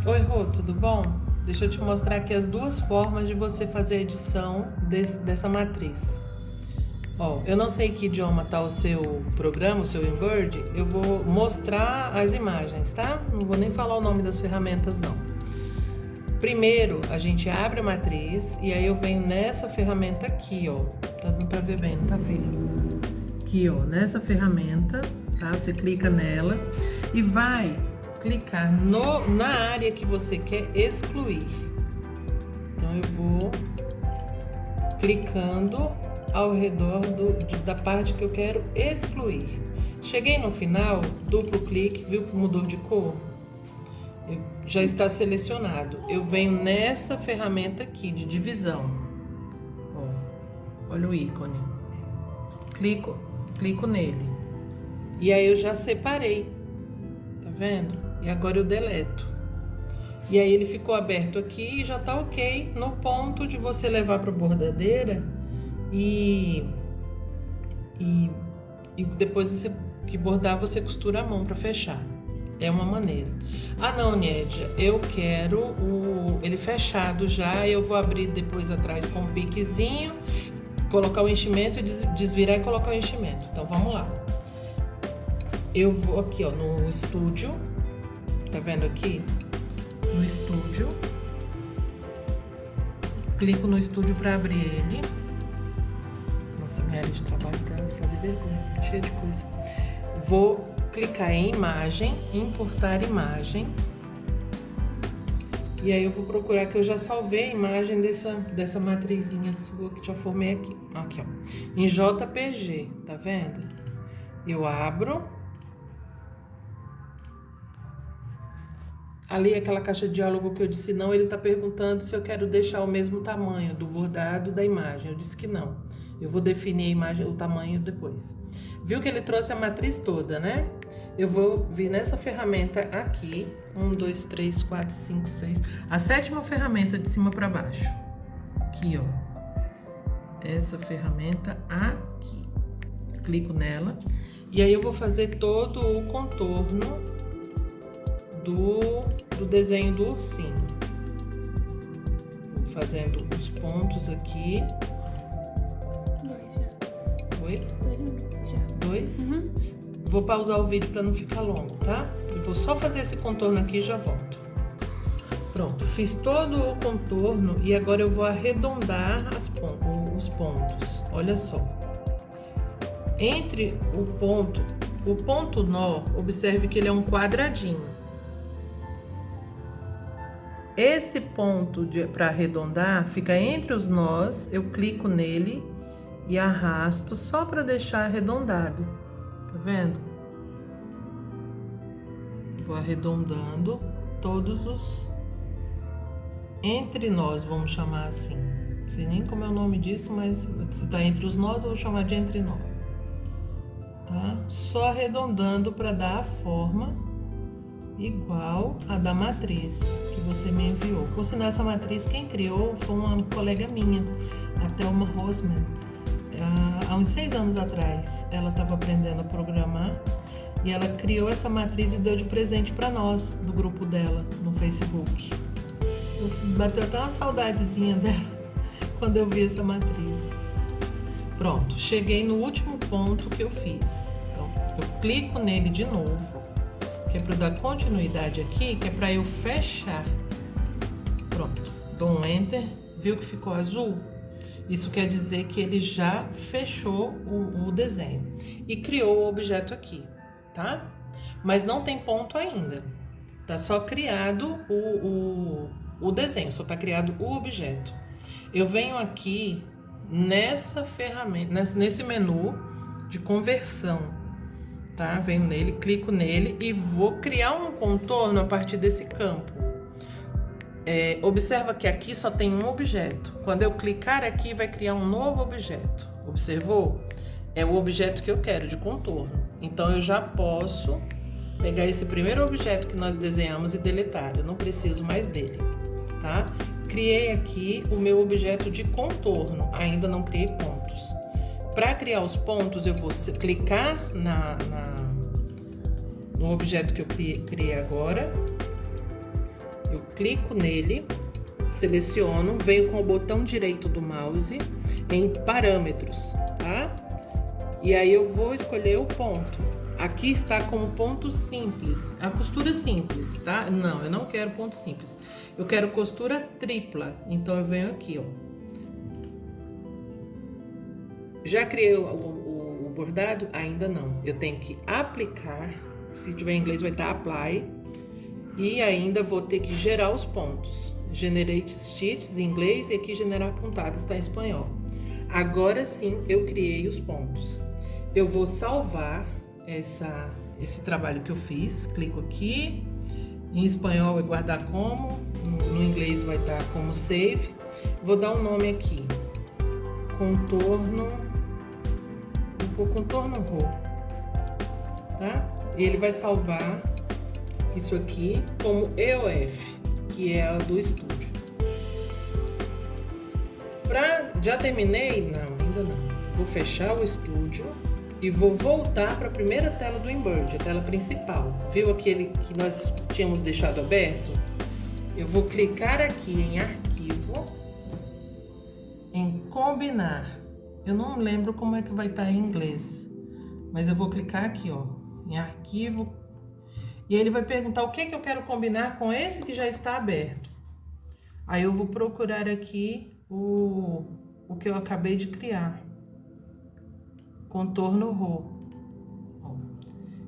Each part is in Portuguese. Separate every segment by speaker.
Speaker 1: Oi, Rô, tudo bom? Deixa eu te mostrar aqui as duas formas de você fazer a edição dessa matriz. Ó, eu não sei que idioma está o seu programa, o seu Inbird, eu vou mostrar as imagens, tá? Não vou nem falar o nome das ferramentas, não. Primeiro, a gente abre a matriz e aí eu venho nessa ferramenta aqui, ó. Tá dando pra ver bem, não tá, filha? Aqui, ó, nessa ferramenta, tá? Você clica nela e vai clicar na área que você quer excluir. Então eu vou clicando ao redor da parte que eu quero excluir. Cheguei no final, duplo clique, viu que mudou de cor? Já está selecionado. Eu venho nessa ferramenta aqui de divisão. Ó, olha o ícone. Clico nele. E aí eu já separei. Tá vendo? E agora eu deleto. E aí ele ficou aberto aqui e já tá ok no ponto de você levar para a bordadeira e depois você que bordar você costura a mão para fechar. É uma maneira. Ah não, Nédia, eu quero ele fechado já, eu vou abrir depois atrás com um piquezinho, colocar o enchimento e desvirar e colocar o enchimento. Então vamos lá. Eu vou aqui, ó, no estúdio. Tá vendo aqui? No estúdio. Clico no estúdio para abrir ele. Nossa, minha área de trabalho tá fazer vergonha, cheia de coisa. Vou clicar em imagem, importar imagem. E aí eu vou procurar que eu já salvei a imagem dessa matrizinha sua que já formei aqui. Aqui, ó. Em JPG, tá vendo? Eu abro. Ali, aquela caixa de diálogo que eu disse não, ele tá perguntando se eu quero deixar o mesmo tamanho do bordado da imagem. Eu disse que não. Eu vou definir a imagem, o tamanho depois. Viu que ele trouxe a matriz toda, né? Eu vou vir nessa ferramenta aqui. 1, 2, 3, 4, 5, 6. A 7ª ferramenta de cima para baixo. Aqui, ó. Essa ferramenta aqui. Clico nela. E aí eu vou fazer todo o contorno do desenho do ursinho. Fazendo os pontos aqui.
Speaker 2: 2 já.
Speaker 1: Oi?
Speaker 2: 2 minutos já.
Speaker 1: 2?
Speaker 2: Uhum.
Speaker 1: Vou pausar o vídeo para não ficar longo, tá? Eu vou só fazer esse contorno aqui e já volto. Pronto, fiz todo o contorno e agora eu vou arredondar os pontos. Olha só. Entre o ponto nó, observe que ele é um quadradinho. Esse ponto para arredondar fica entre os nós, eu clico nele e arrasto só para deixar arredondado. Tá vendo? Vou arredondando todos os entre nós, vamos chamar assim. Não sei nem como é o nome disso, mas se tá entre os nós, eu vou chamar de entre nós. Tá? Só arredondando para dar a forma igual a da matriz que você me enviou. Por sinal, essa matriz quem criou foi uma colega minha, a Thelma Rosman. Há uns 6 anos atrás, ela estava aprendendo a programar e ela criou essa matriz e deu de presente para nós, do grupo dela, no Facebook. Bateu até uma saudadezinha dela quando eu vi essa matriz. Pronto, cheguei no último ponto que eu fiz. Então, eu clico nele de novo, que é para dar continuidade aqui, que é para eu fechar. Pronto, dou um Enter, viu que ficou azul? Isso quer dizer que ele já fechou o desenho e criou o objeto aqui, tá? Mas não tem ponto ainda, tá só criado o desenho, só tá criado o objeto. Eu venho aqui nessa ferramenta, nesse menu de conversão, tá? Venho nele, clico nele e vou criar um contorno a partir desse campo. Observa que aqui só tem um objeto. Quando eu clicar aqui, vai criar um novo objeto. Observou? É o objeto que eu quero de contorno. Então, eu já posso pegar esse primeiro objeto que nós desenhamos e deletar. Eu não preciso mais dele, tá? Criei aqui o meu objeto de contorno. Ainda não criei pontos. Para criar os pontos, eu vou clicar no objeto que eu criei agora. Eu clico nele, seleciono, venho com o botão direito do mouse em parâmetros, tá? E aí eu vou escolher o ponto. Aqui está como ponto simples, a costura simples, tá? Não, eu não quero ponto simples. Eu quero costura tripla, então eu venho aqui, ó. Já criei o bordado? Ainda não. Eu tenho que aplicar, se tiver em inglês vai estar apply, e ainda vou ter que gerar os pontos. Generate stitches em inglês e aqui generar pontadas está em espanhol. Agora sim eu criei os pontos. Eu vou salvar esse trabalho que eu fiz, clico aqui, em espanhol é guardar como, no inglês vai estar como save. Vou dar um nome aqui, contorno row, tá? E ele vai salvar isso aqui como EOF, que é a do estúdio. Já terminei? Não, ainda não. Vou fechar o estúdio e vou voltar para a primeira tela do Embird, a tela principal. Viu aquele que nós tínhamos deixado aberto? Eu vou clicar aqui em arquivo, em combinar. Eu não lembro como é que vai estar em inglês, mas eu vou clicar aqui, ó, em arquivo. E aí ele vai perguntar o que eu quero combinar com esse que já está aberto. Aí eu vou procurar aqui o que eu acabei de criar. Contorno row.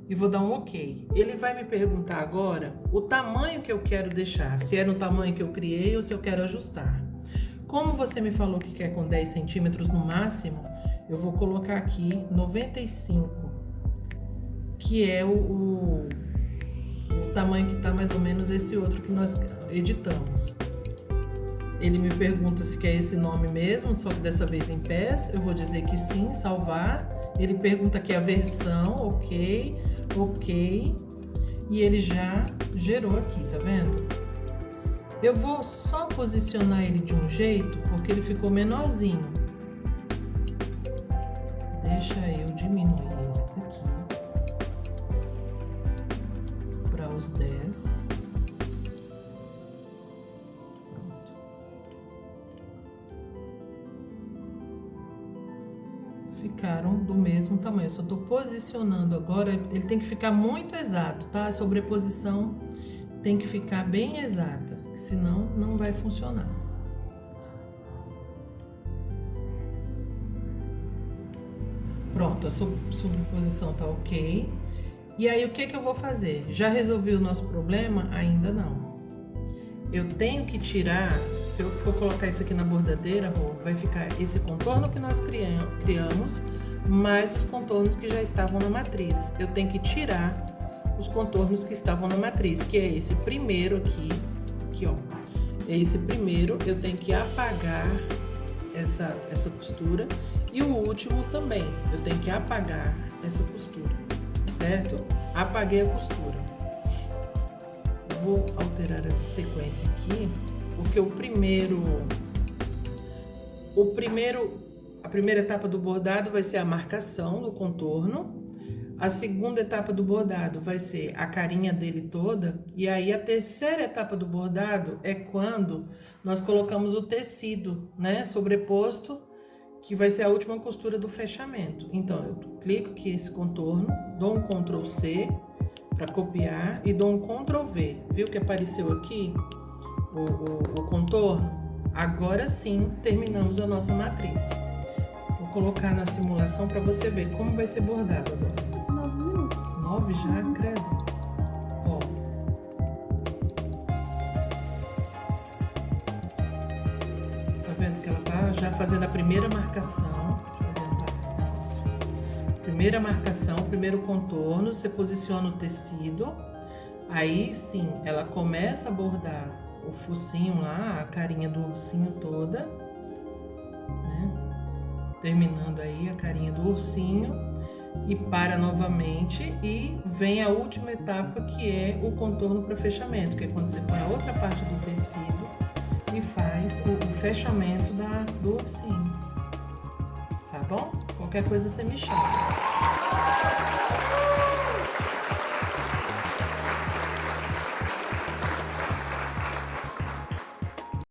Speaker 1: E vou dar um OK. Ele vai me perguntar agora o tamanho que eu quero deixar. Se é no tamanho que eu criei ou se eu quero ajustar. Como você me falou que quer com 10 centímetros no máximo, eu vou colocar aqui 95. Que é o tamanho que está mais ou menos esse outro que nós editamos. Ele me pergunta se quer esse nome mesmo, só que dessa vez em pés. Eu vou dizer que sim, salvar. Ele pergunta aqui a versão, ok. E ele já gerou aqui, tá vendo? Eu vou só posicionar ele de um jeito, porque ele ficou menorzinho. Deixa eu diminuir esse daqui para os 10. Ficaram do mesmo tamanho. Eu só estou posicionando agora. Ele tem que ficar muito exato, tá? A sobreposição tem que ficar bem exata, senão não vai funcionar. Pronto, a sobreposição tá ok. E aí o que eu vou fazer? Já resolvi o nosso problema? Ainda não. Eu tenho que tirar, se eu for colocar isso aqui na bordadeira, vai ficar esse contorno que nós criamos, mais os contornos que já estavam na matriz. Eu tenho que tirar os contornos que estavam na matriz, que é esse primeiro aqui, ó. Esse primeiro eu tenho que apagar essa costura, e o último também, eu tenho que apagar essa costura, certo? Apaguei a costura. Vou alterar essa sequência aqui, porque a primeira etapa do bordado vai ser a marcação do contorno, a segunda etapa do bordado vai ser a carinha dele toda, e aí a terceira etapa do bordado é quando nós colocamos o tecido, né, sobreposto, que vai ser a última costura do fechamento. Então, eu clico aqui esse contorno, dou um Ctrl C para copiar e dou um Ctrl V. Viu que apareceu aqui o contorno? Agora sim, terminamos a nossa matriz. Vou colocar na simulação para você ver como vai ser bordado agora.
Speaker 2: 9 minutos.
Speaker 1: 9 já, credo. Ó. Tá vendo que ela tá já fazendo a primeira marcação. Deixa eu adiantar bastante. Primeira marcação, primeiro contorno, você posiciona o tecido. Aí sim, ela começa a bordar o focinho lá, a carinha do ursinho toda, né? Terminando aí a carinha do ursinho, e para novamente, e vem a última etapa, que é o contorno para fechamento, que é quando você põe a outra parte do tecido e faz o fechamento do ursinho. Tá bom? Qualquer coisa você me chama.